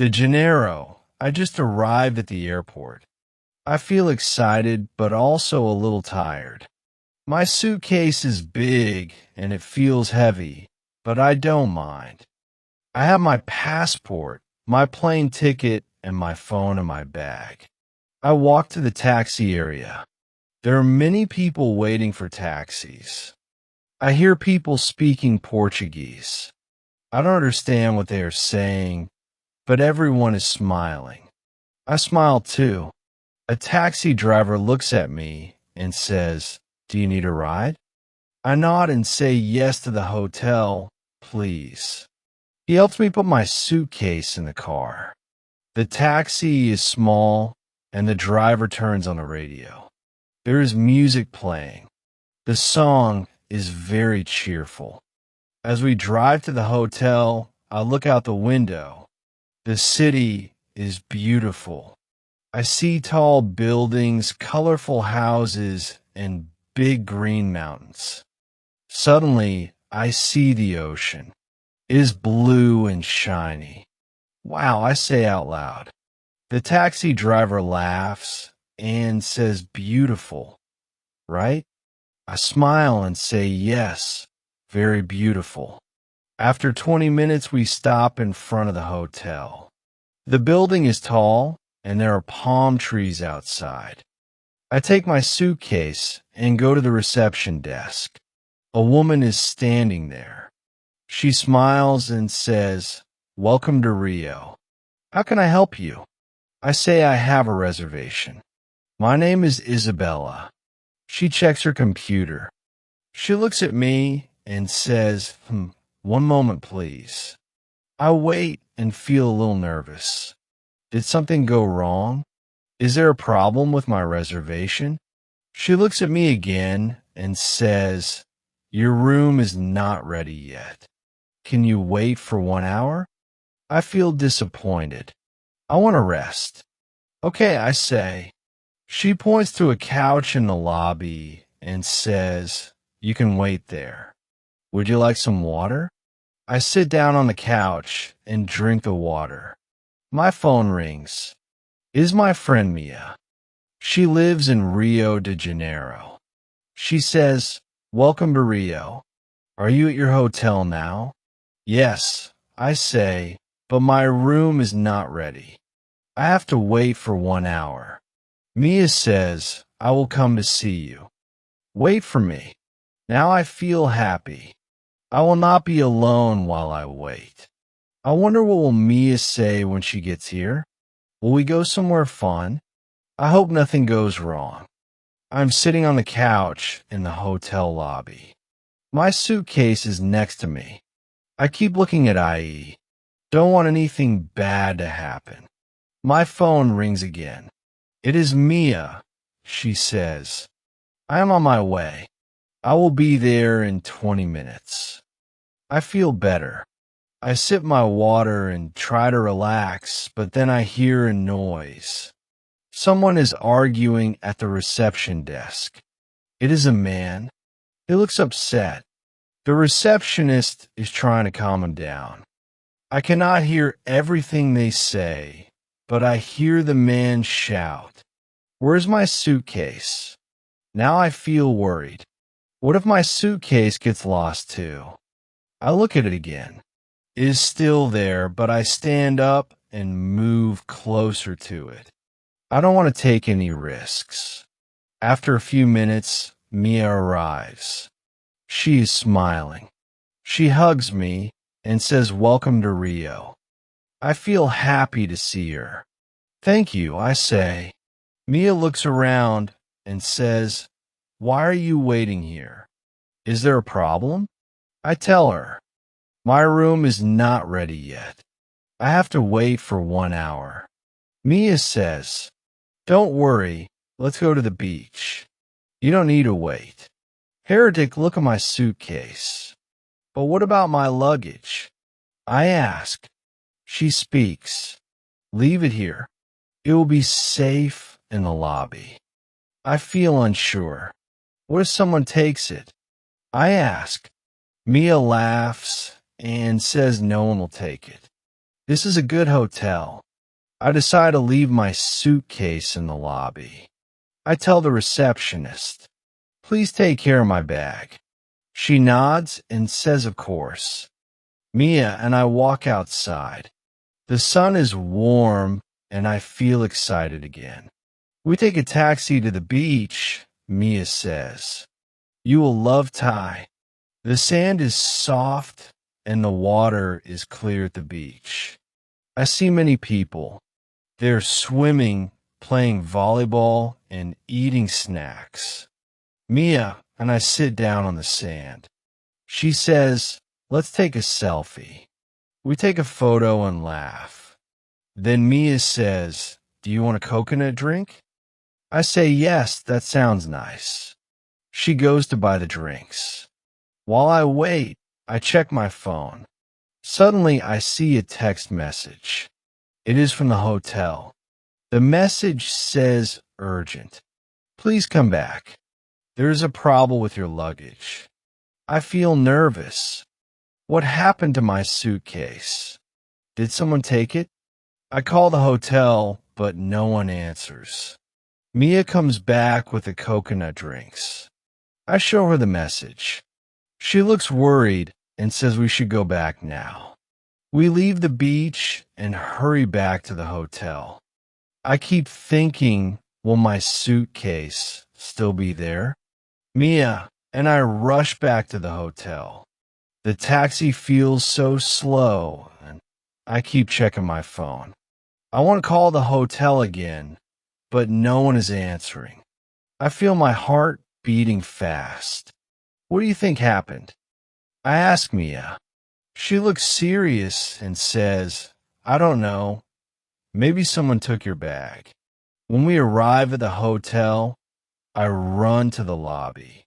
De Janeiro. I just arrived at the airport. I feel excited, but also a little tired. My suitcase is big and it feels heavy, but I don't mind. I have my passport, my plane ticket, and my phone in my bag. I walk to the taxi area. There are many people waiting for taxis. I hear people speaking Portuguese. I don't understand what they are saying, but everyone is smiling. I smile too. A taxi driver looks at me and says, "Do you need a ride?" I nod and say yes to the hotel, please. He helps me put my suitcase in the car. The taxi is small, and the driver turns on the radio. There is music playing. The song is very cheerful. As we drive to the hotel, I look out the window. The city is beautiful. I see tall buildings, colorful houses, and big green mountains. Suddenly, I see the ocean. It is blue and shiny. Wow, I say out loud. The taxi driver laughs and says, "Beautiful, right?" I smile and say, "Yes, very beautiful." After 20 minutes, we stop in front of the hotel. The building is tall, and there are palm trees outside. I take my suitcase and go to the reception desk. A woman is standing there. She smiles and says, "Welcome to Rio. How can I help you?" I say I have a reservation. My name is Isabella. She checks her computer. She looks at me and says, "One moment, please." I wait and feel a little nervous. Did something go wrong? Is there a problem with my reservation? She looks at me again and says, "Your room is not ready yet. Can you wait for 1 hour?" I feel disappointed. I want to rest. "Okay," I say. She points to a couch in the lobby and says, "You can wait there. Would you like some water?" I sit down on the couch and drink the water. My phone rings. It is my friend Mia. She lives in Rio de Janeiro. She says, "Welcome to Rio. Are you at your hotel now?" "Yes," I say, "but my room is not ready. I have to wait for 1 hour." Mia says, "I will come to see you. Wait for me." Now I feel happy. I will not be alone while I wait. I wonder what will Mia say when she gets here? Will we go somewhere fun? I hope nothing goes wrong. I'm sitting on the couch in the hotel lobby. My suitcase is next to me. I keep looking at IE. Don't want anything bad to happen. My phone rings again. It is Mia. She says, "I am on my way. I will be there in 20 minutes. I feel better. I sip my water and try to relax, but then I hear a noise. Someone is arguing at the reception desk. It is a man. He looks upset. The receptionist is trying to calm him down. I cannot hear everything they say, but I hear the man shout, "Where's my suitcase?" Now I feel worried. What if my suitcase gets lost too? I look at it again. It is still there, but I stand up and move closer to it. I don't want to take any risks. After a few minutes, Mia arrives. She is smiling. She hugs me and says, "Welcome to Rio." I feel happy to see her. "Thank you," I say. Mia looks around and says, "Why are you waiting here? Is there a problem?" I tell her, "My room is not ready yet. I have to wait for 1 hour. Mia says, "Don't worry, let's go to the beach. You don't need to wait." Heretic, look at my suitcase. "But what about my luggage?" I ask. She speaks. "Leave it here. It will be safe in the lobby." I feel unsure. What if someone takes it? I ask. Mia laughs and says no one will take it. This is a good hotel. I decide to leave my suitcase in the lobby. I tell the receptionist, please take care of my bag. She nods and says, of course. Mia and I walk outside. The sun is warm and I feel excited again. We take a taxi to the beach, Mia says. You will love Thai. The sand is soft and the water is clear at the beach. I see many people. They're swimming, playing volleyball, and eating snacks. Mia and I sit down on the sand. She says, let's take a selfie. We take a photo and laugh. Then Mia says, do you want a coconut drink? I say, yes, that sounds nice. She goes to buy the drinks. While I wait, I check my phone. Suddenly, I see a text message. It is from the hotel. The message says, urgent. Please come back. There is a problem with your luggage. I feel nervous. What happened to my suitcase? Did someone take it? I call the hotel, but no one answers. Mia comes back with the coconut drinks. I show her the message. She looks worried and says we should go back now. We leave the beach and hurry back to the hotel. I keep thinking, will my suitcase still be there? Mia and I rush back to the hotel. The taxi feels so slow, and I keep checking my phone. I want to call the hotel again, but no one is answering. I feel my heart beating fast. What do you think happened? I ask Mia. She looks serious and says, I don't know. Maybe someone took your bag. When we arrive at the hotel, I run to the lobby.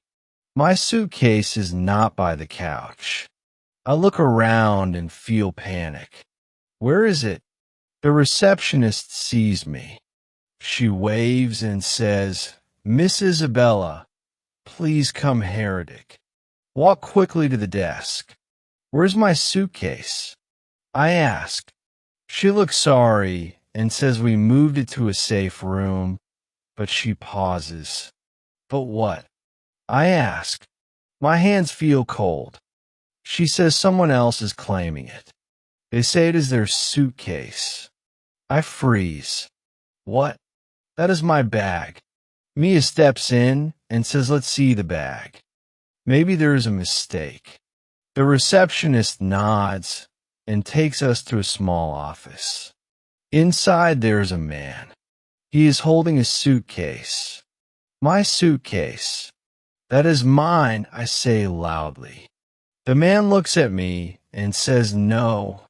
My suitcase is not by the couch. I look around and feel panic. Where is it? The receptionist sees me. She waves and says, Miss Isabella, please come Heretic. Walk quickly to the desk. Where's my suitcase? I ask. She looks sorry and says we moved it to a safe room, but she pauses. But what? I ask. My hands feel cold. She says someone else is claiming it. They say it is their suitcase. I freeze. What? That is my bag. Mia steps in and says, let's see the bag. Maybe there is a mistake. The receptionist nods and takes us to a small office. Inside there is a man. He is holding a suitcase. My suitcase. That is mine, I say loudly. The man looks at me and says, no,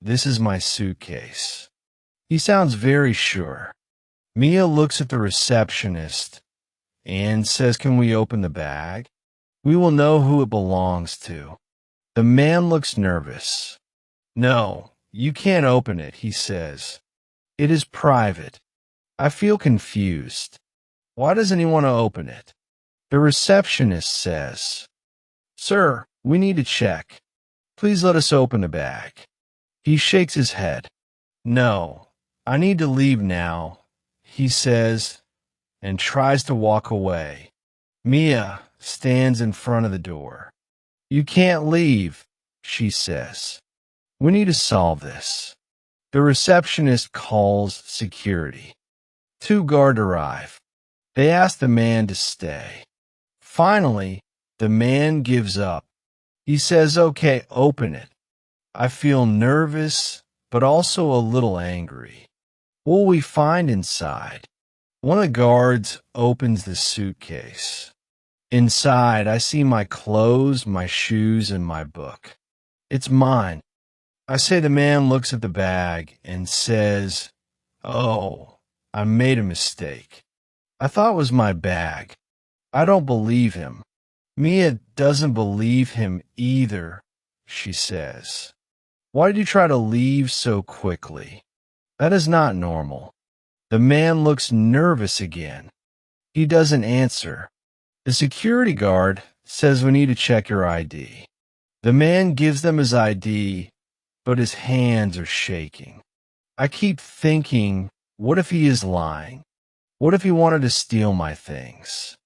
this is my suitcase. He sounds very sure. Mia looks at the receptionist and says, can we open the bag? We will know who it belongs to. The man looks nervous. No, you can't open it, he says. It is private. I feel confused. Why doesn't he want to open it? The receptionist says, Sir, we need to check. Please let us open the bag. He shakes his head. No, I need to leave now, he says, and tries to walk away. Mia stands in front of the door. You can't leave, she says. We need to solve this. The receptionist calls security. 2 guards arrive. They ask the man to stay. Finally, the man gives up. He says, okay, open it. I feel nervous, but also a little angry. What will we find inside? One of the guards opens the suitcase. Inside, I see my clothes, my shoes, and my book. It's mine. I say the man looks at the bag and says, oh, I made a mistake. I thought it was my bag. I don't believe him. Mia doesn't believe him either, she says. Why did you try to leave so quickly? That is not normal. The man looks nervous again. He doesn't answer. The security guard says we need to check your ID. The man gives them his ID, but his hands are shaking. I keep thinking, what if he is lying? What if he wanted to steal my things?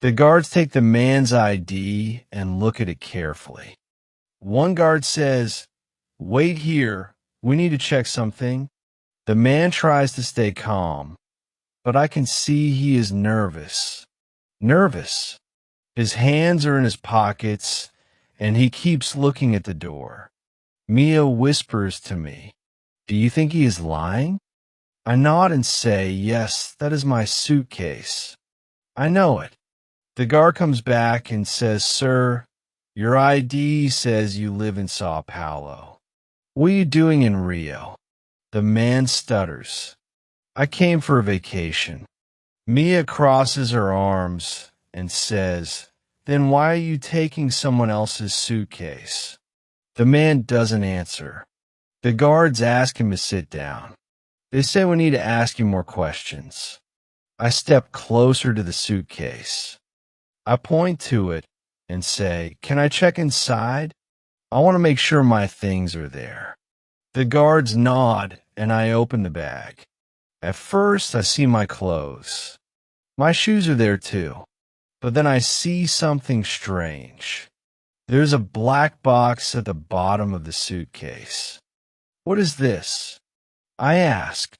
The guards take the man's ID and look at it carefully. One guard says, "Wait here. We need to check something." The man tries to stay calm, but I can see he is nervous. Nervous. His hands are in his pockets, and he keeps looking at the door. Mia whispers to me, "Do you think he is lying?" I nod and say, "Yes, that is my suitcase." I know it. The guard comes back and says, "Sir, your ID says you live in Sao Paulo. What are you doing in Rio?" The man stutters. "I came for a vacation." Mia crosses her arms and says, "Then why are you taking someone else's suitcase?" The man doesn't answer. The guards ask him to sit down. They say we need to ask you more questions. I step closer to the suitcase. I point to it and say, "Can I check inside? I want to make sure my things are there." The guards nod and I open the bag. At first, I see my clothes. My shoes are there too. But then I see something strange. There's a black box at the bottom of the suitcase. "What is this?" I ask.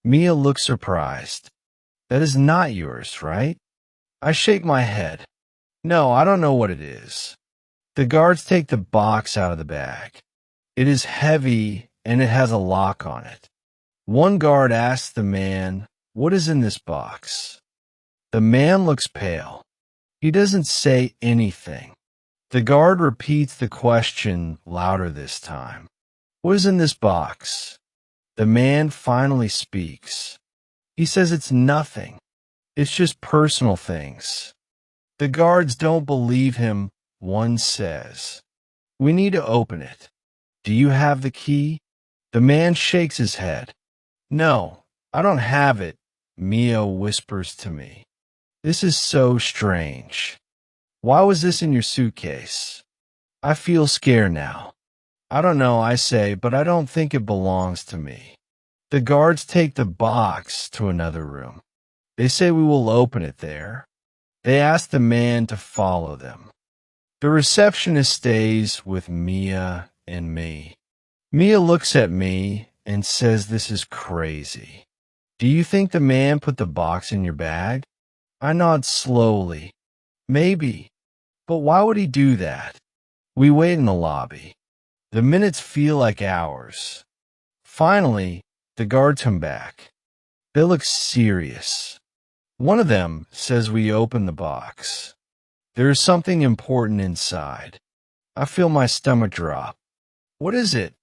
Mia looks surprised. "That is not yours, right?" I shake my head. "No, I don't know what it is." The guards take the box out of the bag. It is heavy and it has a lock on it. One guard asks the man, "What is in this box?" The man looks pale. He doesn't say anything. The guard repeats the question louder this time. "What is in this box?" The man finally speaks. He says it's nothing. It's just personal things. The guards don't believe him. One says, "We need to open it. Do you have the key?" The man shakes his head. "No, I don't have it," Mia whispers to me. This is so strange. "Why was this in your suitcase?" I feel scared now. "I don't know," I say, "but I don't think it belongs to me." The guards take the box to another room. They say we will open it there. They ask the man to follow them. The receptionist stays with Mia and me. Mia looks at me and says this is crazy. "Do you think the man put the box in your bag?" I nod slowly. "Maybe. But why would he do that?" We wait in the lobby. The minutes feel like hours. Finally, the guards come back. They look serious. One of them says we open the box. There is something important inside. I feel my stomach drop. "What is it?"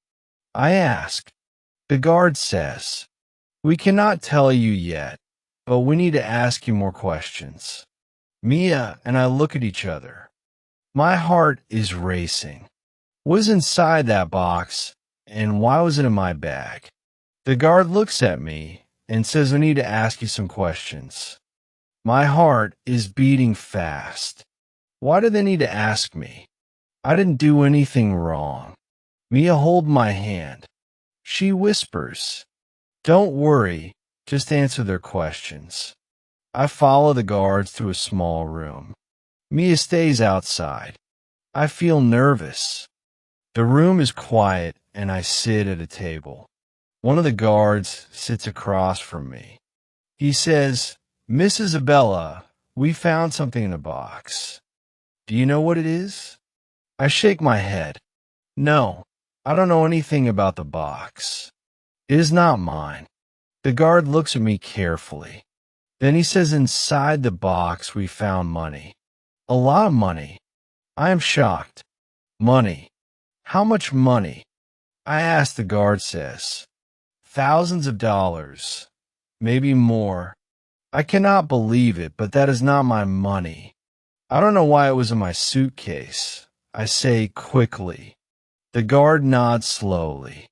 I ask. The guard says, "We cannot tell you yet, but we need to ask you more questions." Mia and I look at each other. My heart is racing. What is inside that box, and why was it in my bag? The guard looks at me and says we need to ask you some questions. My heart is beating fast. Why do they need to ask me? I didn't do anything wrong. Mia holds my hand. She whispers, "Don't worry, just answer their questions." I follow the guards through a small room. Mia stays outside. I feel nervous. The room is quiet and I sit at a table. One of the guards sits across from me. He says, "Miss Isabella, we found something in a box. Do you know what it is?" I shake my head. "No, I don't know anything about the box. It is not mine." The guard looks at me carefully. Then he says inside the box we found money. A lot of money. I am shocked. Money. How much money? I ask, the guard says. Thousands of dollars. Maybe more. I cannot believe it, but that is not my money. I don't know why it was in my suitcase. I say quickly. The guard nods slowly.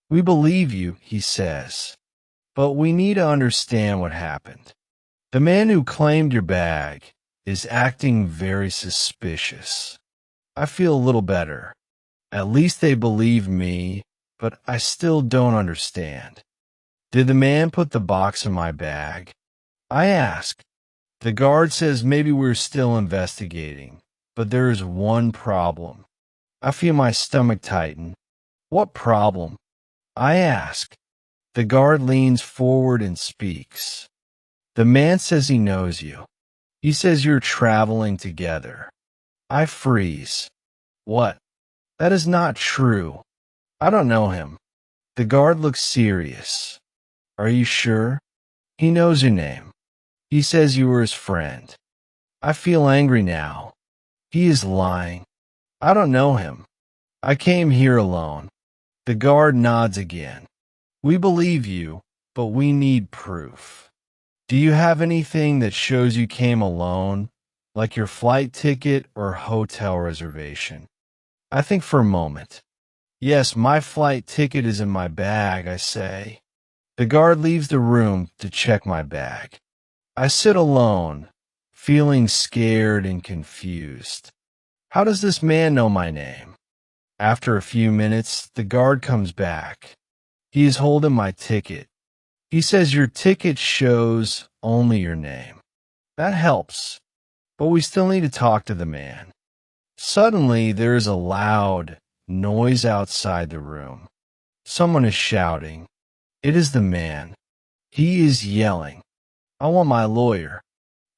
"We believe you," he says, "but we need to understand what happened. The man who claimed your bag is acting very suspicious." I feel a little better. At least they believe me, but I still don't understand. Did the man put the box in my bag? I ask. The guard says maybe we're still investigating, but there is one problem. I feel my stomach tighten. What problem? I ask. The guard leans forward and speaks. The man says he knows you. He says you're traveling together. I freeze. What? That is not true. I don't know him. The guard looks serious. Are you sure? He knows your name. He says you were his friend. I feel angry now. He is lying. I don't know him. I came here alone. The guard nods again. We believe you, but we need proof. Do you have anything that shows you came alone, like your flight ticket or hotel reservation? I think for a moment. Yes, my flight ticket is in my bag, I say. The guard leaves the room to check my bag. I sit alone, feeling scared and confused. How does this man know my name? After a few minutes, the guard comes back. He is holding my ticket. He says your ticket shows only your name. That helps, but we still need to talk to the man. Suddenly, there is a loud noise outside the room. Someone is shouting. It is the man. He is yelling, I want my lawyer.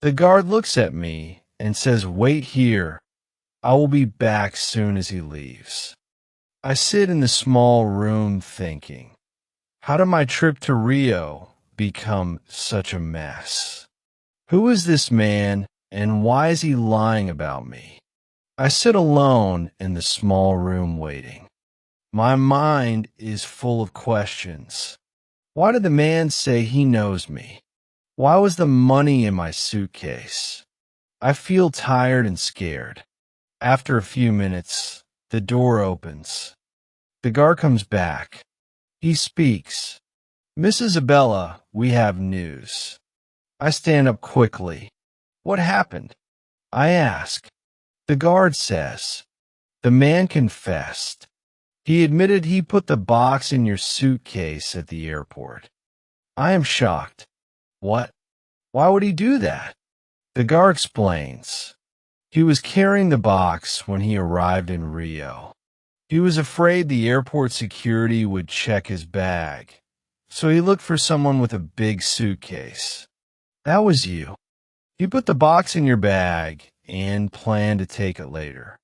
The guard looks at me and says, wait here. I will be back soon as he leaves. I sit in the small room thinking, how did my trip to Rio become such a mess? Who is this man and why is he lying about me? I sit alone in the small room waiting. My mind is full of questions. Why did the man say he knows me? Why was the money in my suitcase? I feel tired and scared. After a few minutes, the door opens. The guard comes back. He speaks. Miss Isabella, we have news. I stand up quickly. What happened? I ask. The guard says, the man confessed. He admitted he put the box in your suitcase at the airport. I am shocked. What? Why would he do that? The guard explains. He was carrying the box when he arrived in Rio. He was afraid the airport security would check his bag, so he looked for someone with a big suitcase. That was you. You put the box in your bag and planned to take it later.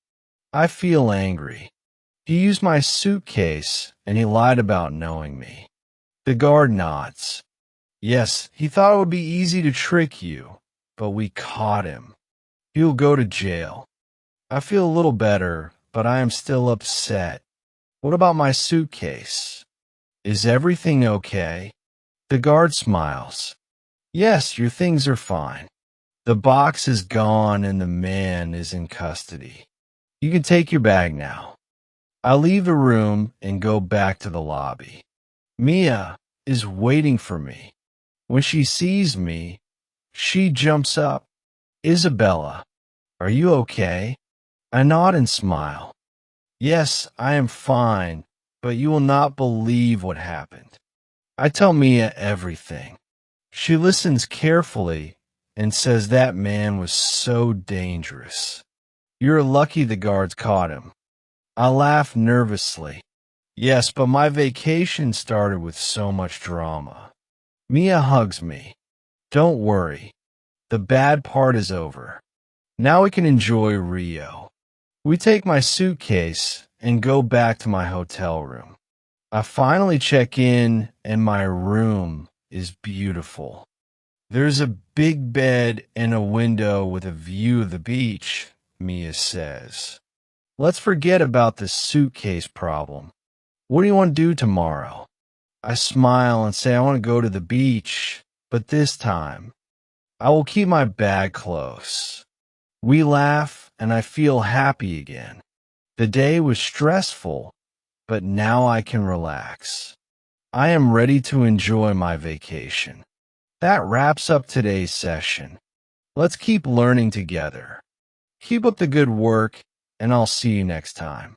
I feel angry. He used my suitcase and he lied about knowing me. The guard nods. Yes, he thought it would be easy to trick you, but we caught him. He'll go to jail. I feel a little better, but I am still upset. What about my suitcase? Is everything okay? The guard smiles. Yes, your things are fine. The box is gone and the man is in custody. You can take your bag now. I leave the room and go back to the lobby. Mia is waiting for me. When she sees me, she jumps up. Isabella, are you okay? I nod and smile. Yes, I am fine, but you will not believe what happened. I tell Mia everything. She listens carefully and says that man was so dangerous. You're lucky the guards caught him. I laugh nervously. Yes, but my vacation started with so much drama. Mia hugs me. Don't worry. The bad part is over. Now we can enjoy Rio. We take my suitcase and go back to my hotel room. I finally check in and my room is beautiful. There's a big bed and a window with a view of the beach, Mia says. Let's forget about the suitcase problem. What do you want to do tomorrow? I smile and say I want to go to the beach, but this time, I will keep my bag close. We laugh and I feel happy again. The day was stressful, but now I can relax. I am ready to enjoy my vacation. That wraps up today's session. Let's keep learning together. Keep up the good work, and I'll see you next time.